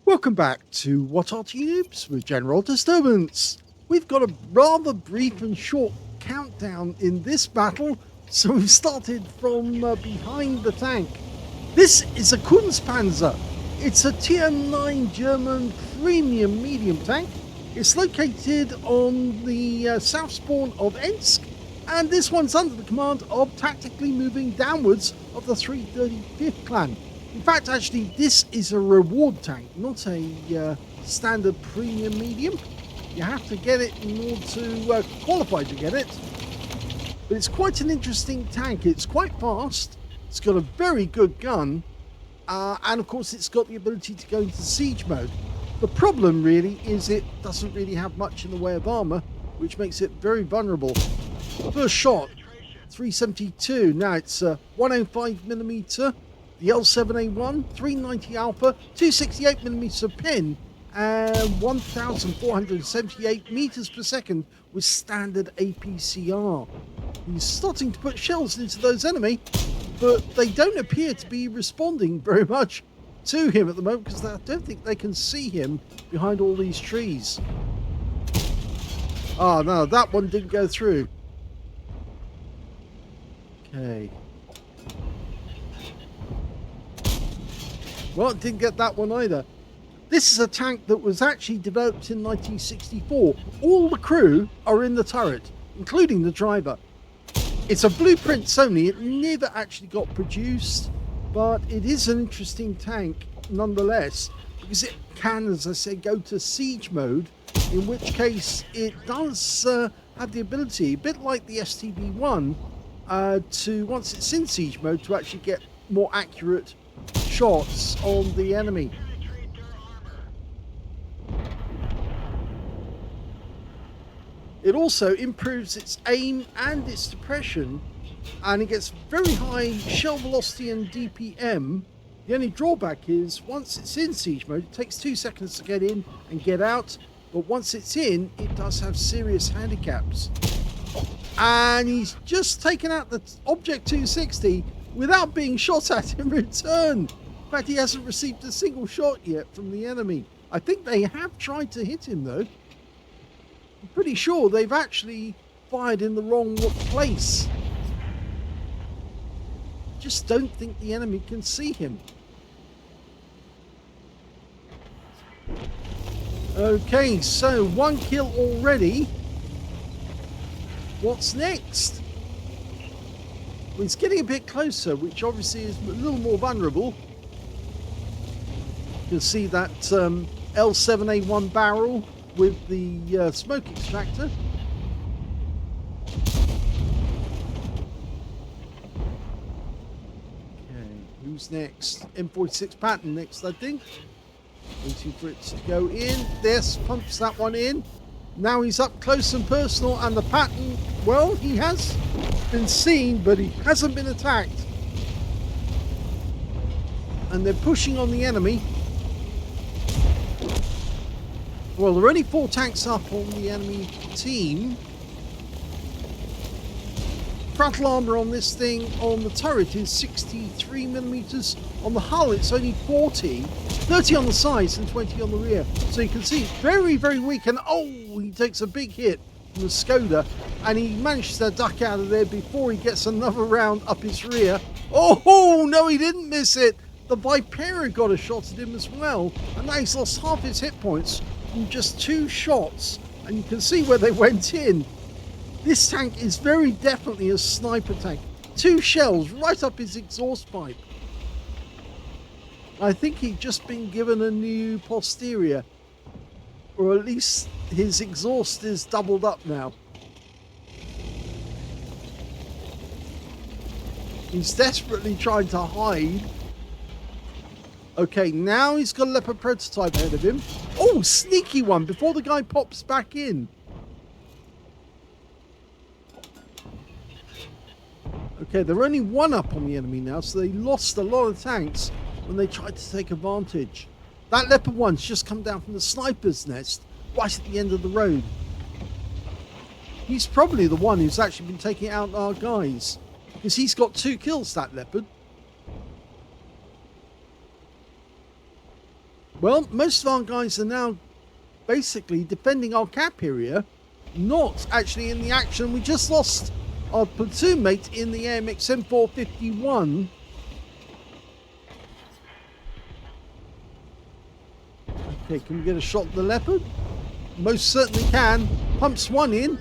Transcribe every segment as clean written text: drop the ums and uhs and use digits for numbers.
Welcome back to What Arty Noobs with General Disturbance. We've got a rather brief and short countdown in this battle, so we've started from behind the tank. This is a Kunze Panzer. It's a Tier 9 German premium medium tank. It's located on the south spawn of Ensk, and this one's under the command of Tactically Moving Downwards of the 335th Clan. In fact, actually, this is a reward tank, not a standard premium medium. You have to get it in order to qualify to get it. But it's quite an interesting tank. It's quite fast. It's got a very good gun. And of course, it's got the ability to go into siege mode. The problem really is it doesn't really have much in the way of armor, which makes it very vulnerable. First shot, 372. Now it's 105mm. The L7A1, 390 Alpha, 268mm pin, and 1,478 meters per second with standard APCR. He's starting to put shells into those enemy, but they don't appear to be responding very much to him at the moment because I don't think they can see him behind all these trees. Oh no, that one didn't go through. Okay. Well, didn't get that one either. This is a tank that was actually developed in 1964. All the crew are in the turret, including the driver. It's a blueprint only. It never actually got produced, but it is an interesting tank nonetheless, because it can, as I said, go to siege mode, in which case it does have the ability, a bit like the STB-1, to, once it's in siege mode, to actually get more accurate shots on the enemy. It also improves its aim and its suppression, and it gets very high shell velocity and DPM. The only drawback is once it's in siege mode, it takes 2 seconds to get in and get out, but once it's in, it does have serious handicaps. And he's just taken out the Object 260 without being shot at in return. In fact, he hasn't received a single shot yet from the enemy. I think they have tried to hit him though. I'm pretty sure they've actually fired in the wrong place. Just don't think the enemy can see him. Okay, so 1 kill already. What's next? Well, it's getting a bit closer, which obviously is a little more vulnerable. You can see that L7A1 barrel with the smoke extractor. Okay, who's next? M46 Patton next, I think. Waiting for it to go in. This pumps that one in. Now he's up close and personal, and the Patton, well, he has been seen, but he hasn't been attacked. And they're pushing on the enemy. Well, there are only 4 tanks up on the enemy team. Frontal armor on this thing on the turret is 63mm. On the hull, it's only 40. 30 on the sides and 20 on the rear. So you can see it's very, very weak. And oh, he takes a big hit from the Skoda. And he managed to duck out of there before he gets another round up his rear. Oh, no, he didn't miss it. The Vipera got a shot at him as well. And now he's lost half his hit points from just 2 shots. And you can see where they went in. This tank is very definitely a sniper tank. 2 shells right up his exhaust pipe. I think he'd just been given a new posterior, or at least his exhaust is doubled up now. He's desperately trying to hide. Okay, now he's got a Leopard prototype ahead of him. Oh, sneaky one before the guy pops back in. Okay, they're only 1 up on the enemy now, so they lost a lot of tanks when they tried to take advantage. That Leopard 1's just come down from the sniper's nest right at the end of the road. He's probably the one who's actually been taking out our guys, because he's got 2 kills, that Leopard. Well, most of our guys are now basically defending our cap area, not actually in the action. We just lost our platoon mate in the AMX M451. Okay, can we get a shot at the Leopard? Most certainly can. Pumps one in.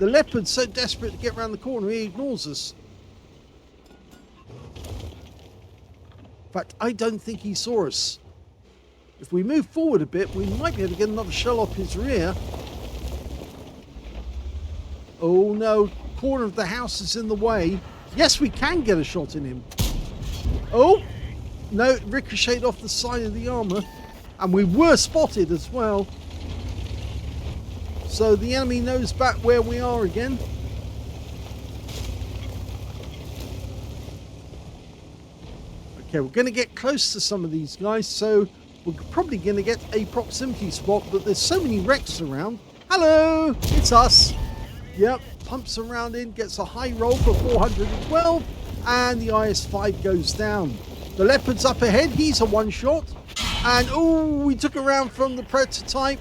The Leopard's so desperate to get around the corner, he ignores us. In fact, I don't think he saw us. If we move forward a bit, we might be able to get another shell off his rear. Oh no, corner of the house is in the way. Yes, we can get a shot in him. Oh, no, it ricocheted off the side of the armor. And we were spotted as well. So the enemy knows back where we are again. Okay, we're going to get close to some of these guys, so we're probably going to get a proximity spot, but there's so many wrecks around. Hello, it's us. Yep, pumps around in, gets a high roll for 412, and the IS-5 goes down. The Leopard's up ahead, he's a one-shot. And, oh, we took around from the prototype,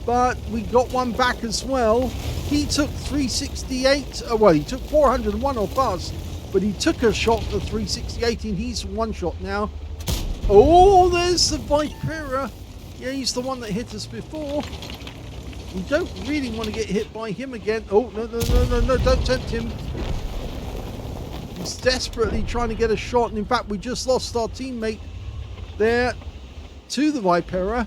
but we got one back as well. He took 368, well, he took 401 off us, but he took a shot for 368, and he's one shot now. Oh, there's the Vipera. Yeah, he's the one that hit us before. We don't really want to get hit by him again. Oh, no, don't tempt him. He's desperately trying to get a shot, and in fact, we just lost our teammate there to the Vipera.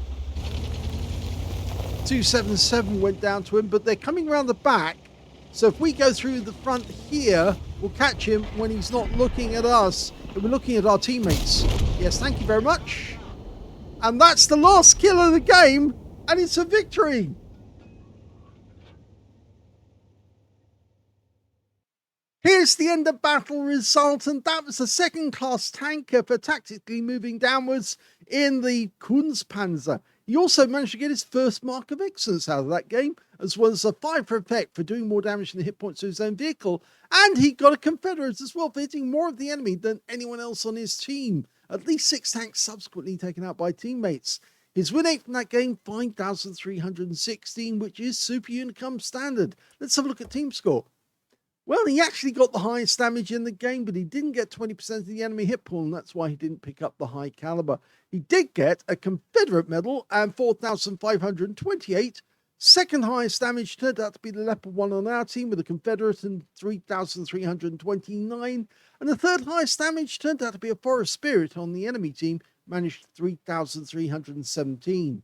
277 went down to him, but they're coming around the back. So if we go through the front here, we'll catch him when he's not looking at us. We're looking at our teammates. Yes, thank you very much. And that's the last kill of the game, and it's a victory. Here's the end of battle result, and that was a second-class tanker for tactically moving downwards in the Kunze Panzer. He also managed to get his first mark of excellence out of that game, as well as a 5 for effect for doing more damage than the hit points to his own vehicle, and he got a Confederate as well for hitting more of the enemy than anyone else on his team. At least 6 tanks subsequently taken out by teammates. His win rate from that game, 5,316, which is super Unicum standard. Let's have a look at team score. Well, he actually got the highest damage in the game, but he didn't get 20% of the enemy hit pool, and that's why he didn't pick up the high caliber. He did get a Confederate medal and 4,528. Second highest damage turned out to be the Leopard 1 on our team with a Confederate and 3,329. And the third highest damage turned out to be a Forest Spirit on the enemy team, managed 3,317.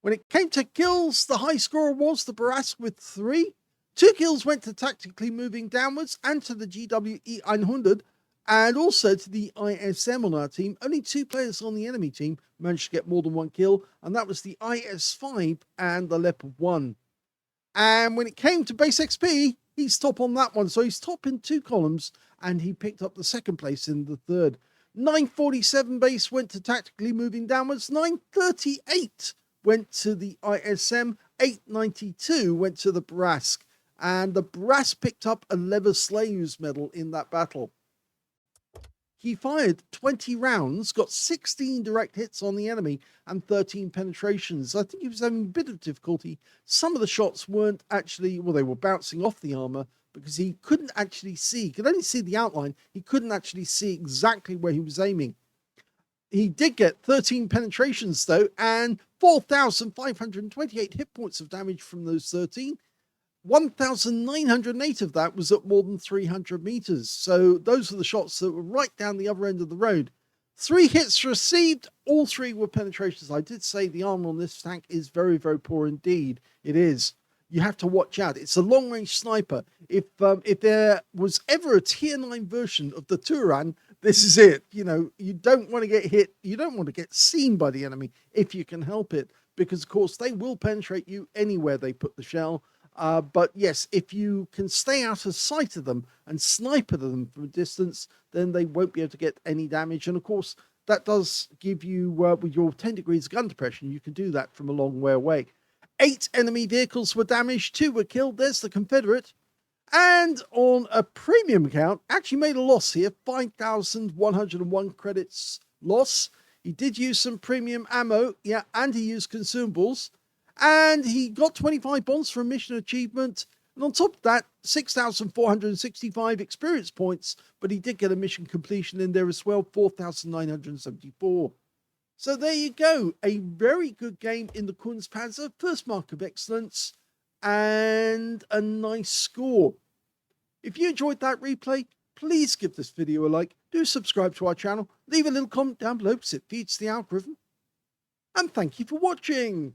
When it came to kills, the high scorer was the Barask with 3. 2 kills went to tactically moving downwards and to the GWE 100 and also to the ISM on our team. Only 2 players on the enemy team managed to get more than 1 kill, and that was the IS-5 and the Leopard 1. And when it came to base XP, he's top on that one. So he's top in 2 columns, and he picked up the second place in the third. 947 base went to tactically moving downwards. 938 went to the ISM. 892 went to the Barask. And the Barask picked up a Aslains medal in that battle. He fired 20 rounds, got 16 direct hits on the enemy, and 13 penetrations. I think he was having a bit of difficulty. Some of the shots weren't actually, well, they were bouncing off the armor because he couldn't actually see. He could only see the outline. He couldn't actually see exactly where he was aiming. He did get 13 penetrations, though, and 4,528 hit points of damage from those 13. 1,908 of that was at more than 300 meters. So those are the shots that were right down the other end of the road. 3 hits received. All 3 were penetrations. I did say the armor on this tank is very, very poor indeed. It is. You have to watch out. It's a long-range sniper. If there was ever a tier 9 version of the Turan, this is it. You know, you don't want to get hit. You don't want to get seen by the enemy if you can help it, because, of course, they will penetrate you anywhere they put the shell. But yes, if you can stay out of sight of them and snipe at them from a distance, then they won't be able to get any damage. And of course, that does give you, with your 10 degrees gun depression, you can do that from a long way away. 8 enemy vehicles were damaged, 2 were killed. There's the Confederate. And on a premium account, actually made a loss here, 5,101 credits loss. He did use some premium ammo, yeah, and he used consumables. And he got 25 bonds for a mission achievement. And on top of that, 6,465 experience points. But he did get a mission completion in there as well, 4,974. So there you go. A very good game in the Kunze Panzer. First mark of excellence. And a nice score. If you enjoyed that replay, please give this video a like. Do subscribe to our channel. Leave a little comment down below because it feeds the algorithm. And thank you for watching.